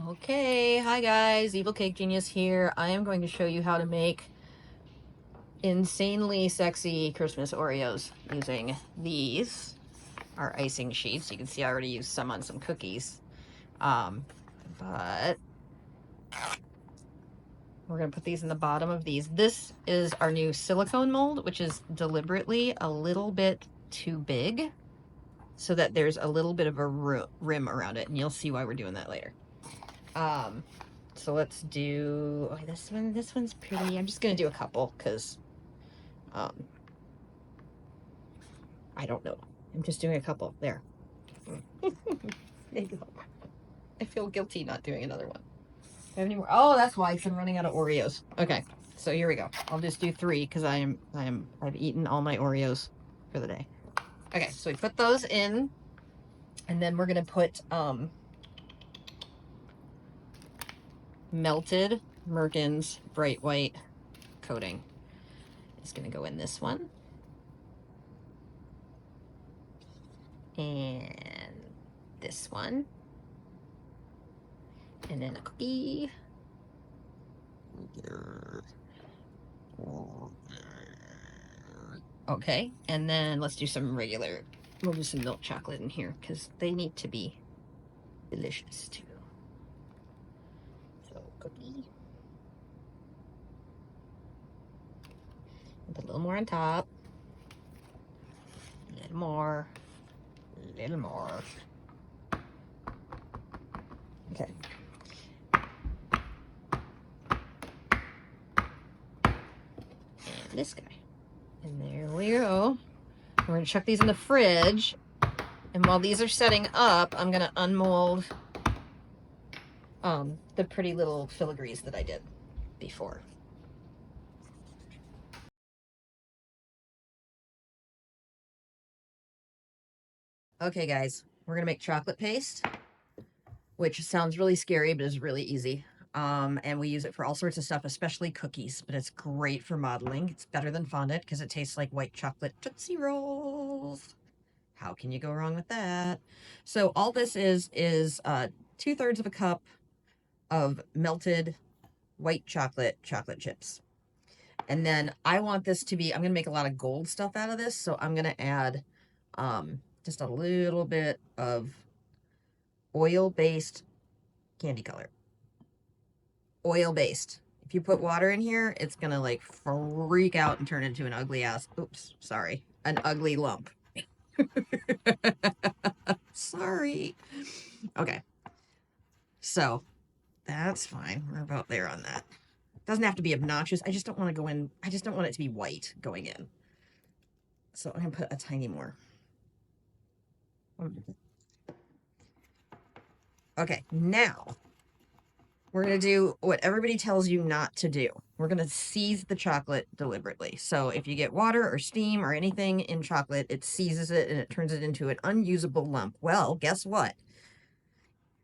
Okay, hi guys, Evil Cake Genius here. I am going to show you how to make insanely sexy Christmas Oreos using these, our icing sheets. You can see I already used some on some cookies. But we're going to put these in the bottom of these. This is our new silicone mold, which is deliberately a little bit too big so that there's a little bit of a rim around it, and you'll see why we're doing that later. So let's do, oh, this one's pretty. I'm just gonna do a couple because I don't know. I'm just doing a couple. There. There you go. I feel guilty not doing another one. Do I have any more? Oh, that's why I'm running out of Oreos. Okay, so here we go. I'll just do 3 because I've eaten all my Oreos for the day. Okay, so we put those in, and then we're gonna put melted Merkin's bright white coating. It's gonna go in this one. And this one. And then a cookie. Okay, and then let's do some regular, we'll do some milk chocolate in here because they need to be delicious too. So cookie. Put a little more on top. A little more. A little more. Okay. And this guy. And there we go. We're gonna chuck these in the fridge. And while these are setting up, I'm gonna unmold the pretty little filigrees that I did before. Okay guys, we're gonna make chocolate paste, which sounds really scary, but is really easy. And we use it for all sorts of stuff, especially cookies, but it's great for modeling. It's better than fondant because it tastes like white chocolate Tootsie Rolls. How can you go wrong with that? So all this is 2/3 of a cup of melted white chocolate chips. And then I want this to be, I'm going to make a lot of gold stuff out of this. So I'm going to add just a little bit of oil-based candy color. Oil-based. If you put water in here, it's going to like freak out and turn into an ugly ass, oops, sorry, an ugly lump. Sorry. Okay. So that's fine. We're about there on that. Doesn't have to be obnoxious. I just don't want to go in. I just don't want it to be white going in. So I'm going to put a tiny more. Okay, now we're going to do what everybody tells you not to do. We're going to seize the chocolate deliberately. So if you get water or steam or anything in chocolate, it seizes it and it turns it into an unusable lump. Well, guess what?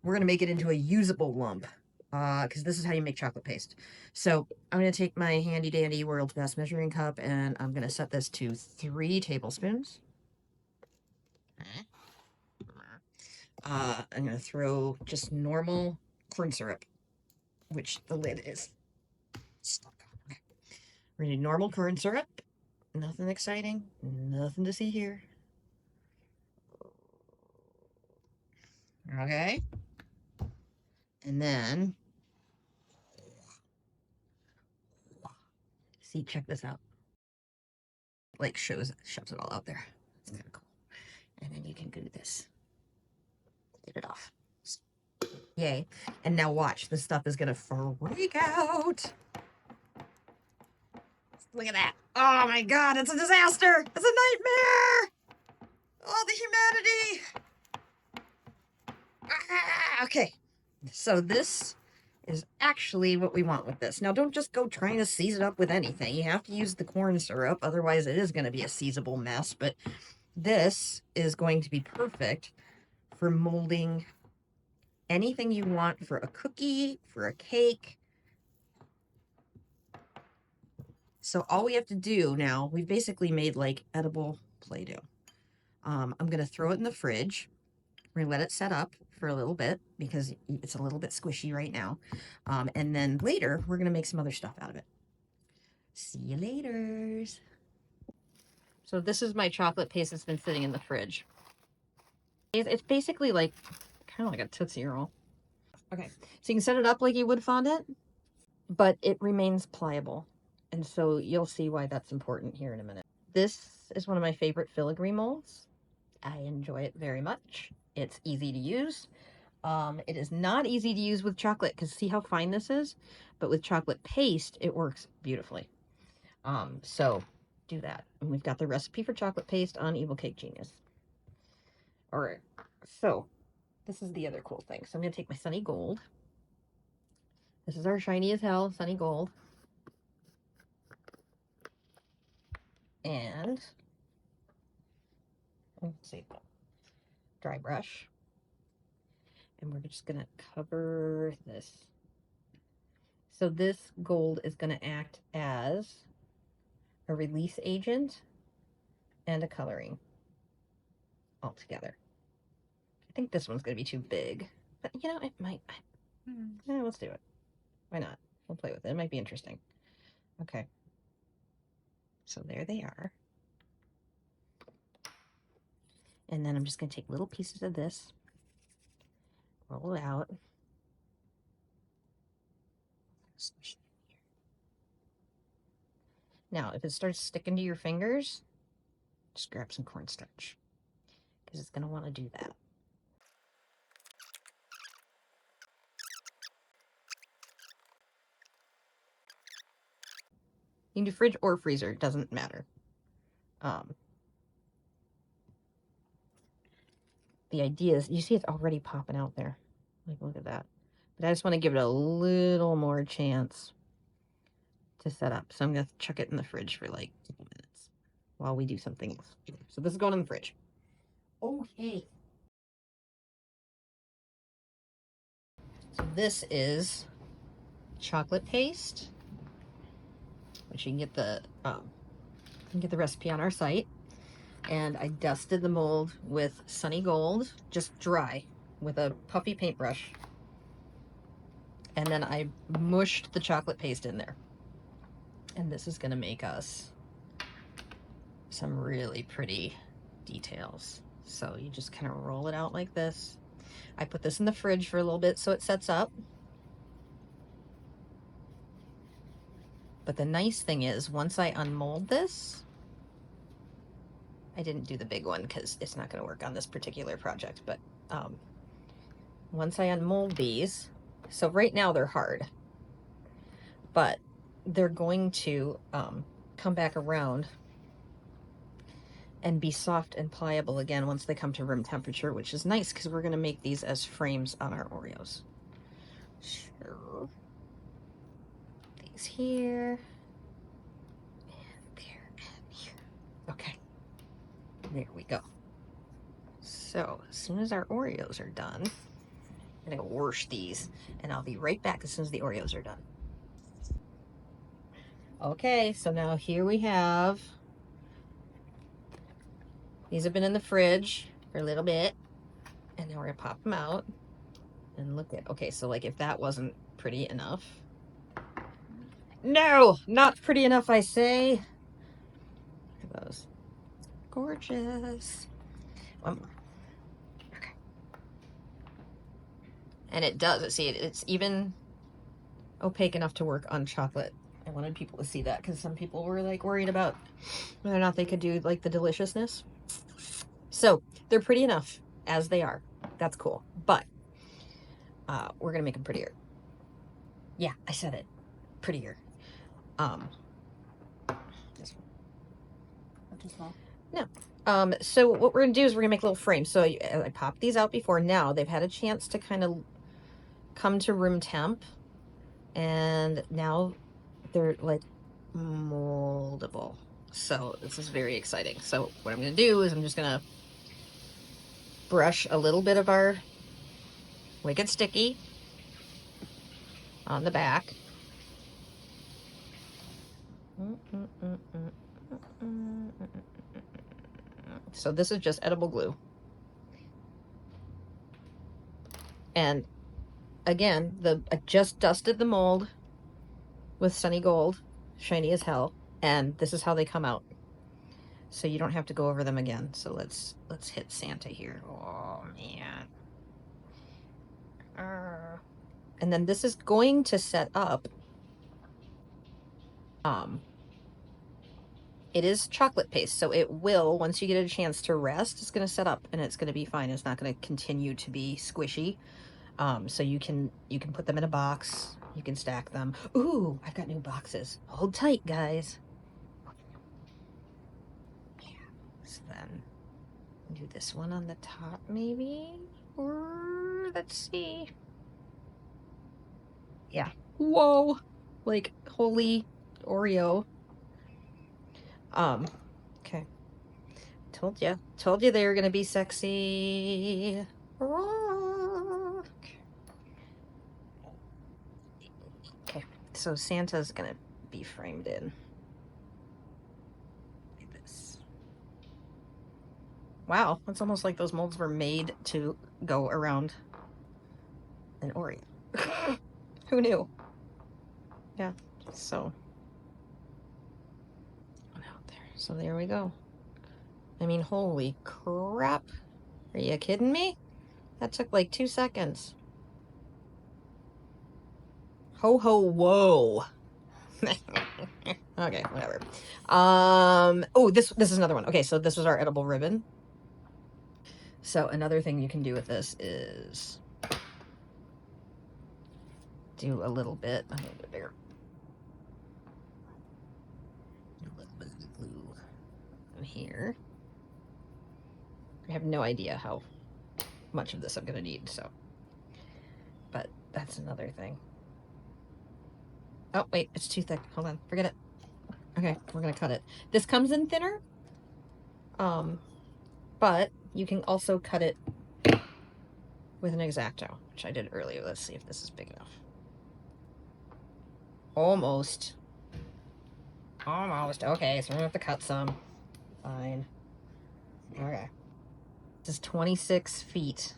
We're going to make it into a usable lump because this is how you make chocolate paste. So I'm going to take my handy dandy world's best measuring cup and I'm going to set this to 3 tablespoons. I'm going to throw just normal corn syrup, which the lid is stuck on. Okay. We're going to do normal corn syrup. Nothing exciting. Nothing to see here. Okay. And then, see, check this out. Like shoves it all out there. It's kind of cool. And then you can do this. Get it off. Yay. And now watch. This stuff is going to freak out. Look at that. Oh my god, it's a disaster. It's a nightmare. Oh, the humanity. Ah, okay. So this is actually what we want with this. Now, don't just go trying to seize it up with anything. You have to use the corn syrup. Otherwise, it is going to be a seizable mess. But this is going to be perfect for molding anything you want for a cookie, for a cake. So all we have to do now, we've basically made like edible Play-Doh. I'm going to throw it in the fridge. We're going to let it set up for a little bit because it's a little bit squishy right now. And then later, we're going to make some other stuff out of it. See you later. So this is my chocolate paste that's been sitting in the fridge. It's basically like, kind of like a Tootsie Roll. Okay, so you can set it up like you would fondant, but it remains pliable. And so you'll see why that's important here in a minute. This is one of my favorite filigree molds. I enjoy it very much. It's easy to use. It is not easy to use with chocolate because see how fine this is? But with chocolate paste, it works beautifully. So do that. And we've got the recipe for chocolate paste on Evil Cake Genius. All right, so this is the other cool thing. So I'm going to take my Sunny Gold. This is our shiny as hell Sunny Gold. And let's see, dry brush. And we're just going to cover this. So this gold is going to act as a release agent and a coloring all together. I think this one's going to be too big, but you know, it might. Yeah, let's do it. Why not? We'll play with it. It might be interesting. Okay. So there they are. And then I'm just going to take little pieces of this, roll it out. Now, if it starts sticking to your fingers, just grab some cornstarch because it's going to want to do that. You can do fridge or freezer, it doesn't matter. The idea is, you see it's already popping out there. Like, look at that. But I just want to give it a little more chance to set up. So I'm going to chuck it in the fridge for like 2 minutes while we do something else. So this is going in the fridge. Okay. So this is chocolate paste, which you can get the recipe on our site. And I dusted the mold with Sunny Gold, just dry, with a puffy paintbrush. And then I mushed the chocolate paste in there. And this is going to make us some really pretty details. So you just kind of roll it out like this. I put this in the fridge for a little bit so it sets up. But the nice thing is, once I unmold this, I didn't do the big one because it's not going to work on this particular project, but once I unmold these, so right now they're hard, but they're going to come back around and be soft and pliable again once they come to room temperature, which is nice because we're going to make these as frames on our Oreos. So these here, and there, and here. Okay, there we go. So as soon as our Oreos are done, I'm going to wash these, and I'll be right back as soon as the Oreos are done. Okay, so now here we have, these have been in the fridge for a little bit, and now we're going to pop them out, and look at, okay, so like if that wasn't pretty enough. No, not pretty enough, I say. Look at those. Gorgeous. One more. Okay. And it does, see, it's even opaque enough to work on chocolate. I wanted people to see that because some people were like worried about whether or not they could do like the deliciousness. So they're pretty enough as they are. That's cool. But we're going to make them prettier. Yeah, I said it. Prettier. This one. Not too small? No. So what we're going to do is we're going to make little frames. So I popped these out before. Now they've had a chance to kind of come to room temp. And now they're like moldable. So this is very exciting. So what I'm going to do is I'm just going to brush a little bit of our Wicked Sticky on the back. So this is just edible glue. And again, I just dusted the mold with Sunny Gold, shiny as hell, and this is how they come out. So you don't have to go over them again. So let's hit Santa here. Oh man. And then this is going to set up. It is chocolate paste, so it will, once you get a chance to rest, it's going to set up and it's going to be fine. It's not going to continue to be squishy. So you can put them in a box. You can stack them. Ooh, I've got new boxes. Hold tight, guys. Yeah. So then do this one on the top, maybe, or let's see. Yeah. Whoa, like holy Oreo. Okay. Told you they were gonna be sexy. Okay, so Santa's gonna be framed in like this. Wow, it's almost like those molds were made to go around an Oreo. Who knew? Yeah, so out there. So there we go. I mean, holy crap. Are you kidding me? That took like 2 seconds. Ho ho whoa. Okay, whatever. Oh, this is another one. Okay, so this is our edible ribbon. So another thing you can do with this is do a little bit. I need a bigger. A little bit of glue in here. I have no idea how much of this I'm gonna need, so. But that's another thing. Oh wait, it's too thick. Hold on, forget it. Okay, we're gonna cut it. This comes in thinner, but you can also cut it with an X-Acto, which I did earlier. Let's see if this is big enough. Almost. Almost. Okay, so we're gonna have to cut some. Fine. Okay. This is 26 feet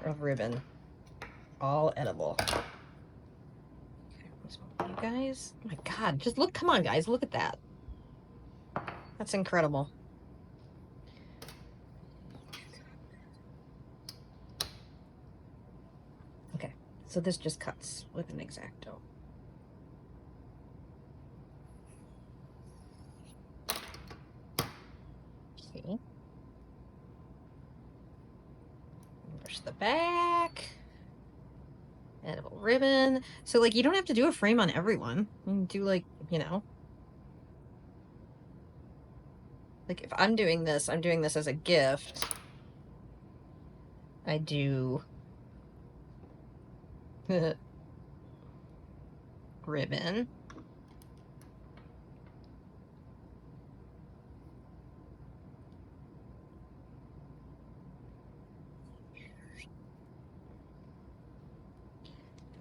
of ribbon. All edible. Okay, you guys. Oh my god, just look, come on guys, look at that. That's incredible. Okay, so this just cuts with an X-Acto. See? Brush the back. Edible ribbon. So like you don't have to do a frame on everyone. You can do like, you know. Like if I'm doing this as a gift. I do ribbon.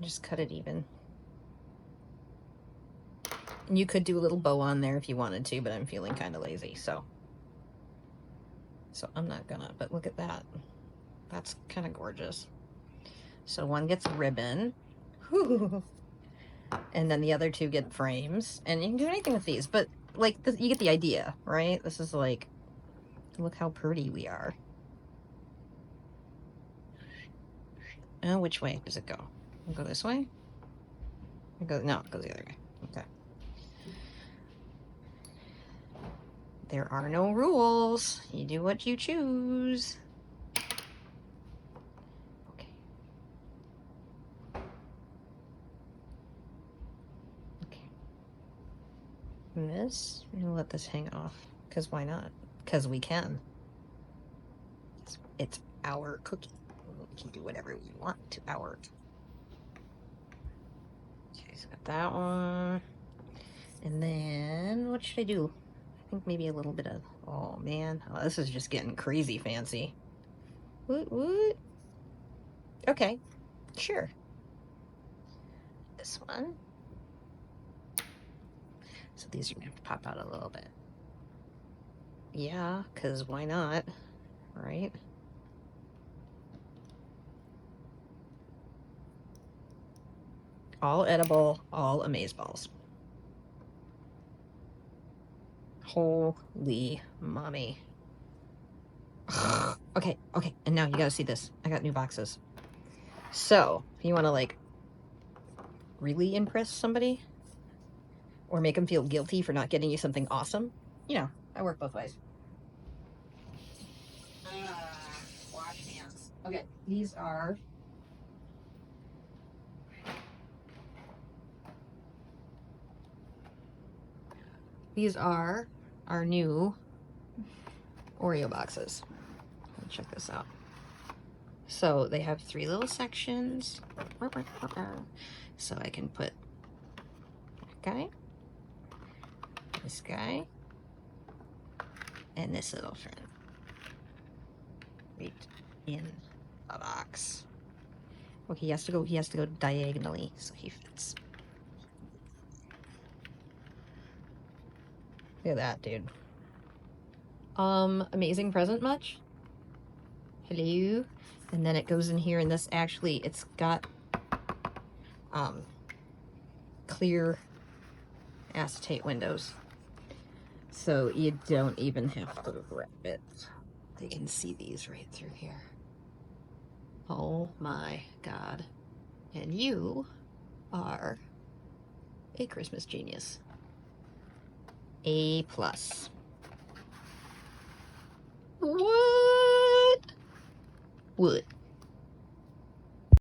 Just cut it even. And you could do a little bow on there if you wanted to, but I'm feeling kind of lazy, so I'm not gonna. But look at that. That's kind of gorgeous. So one gets ribbon. And then the other two get frames. And you can do anything with these, but like this, you get the idea, right? This is like, look how pretty we are. Which way does it go? Go this way? No, it goes the other way. Okay. There are no rules. You do what you choose. Okay. Okay. And this, I'm gonna let this hang off. Because why not? Because we can. It's our cookie. We can do whatever we want to our. Okay, so got that one. And then, what should I do? I think maybe a little bit of, oh man, oh, this is just getting crazy fancy. What? Okay, sure. This one. So these are gonna have to pop out a little bit. Yeah, because why not, right? All edible, all amazeballs. Holy mommy. Okay, and now you gotta see this. I got new boxes. So, if you want to like really impress somebody or make them feel guilty for not getting you something awesome, you know, I work both ways. Wash hands. Okay, these are our new Oreo boxes. Check this out. So they have 3 little sections. So I can put that guy, this guy, and this little friend right in a box. Okay, he has to go diagonally so he fits. Look at that, dude. Amazing present much? Hello? And then it goes in here, and this actually, it's got clear acetate windows. So you don't even have to grab it. They can see these right through here. Oh my God. And you are a Christmas genius. A+. What? What?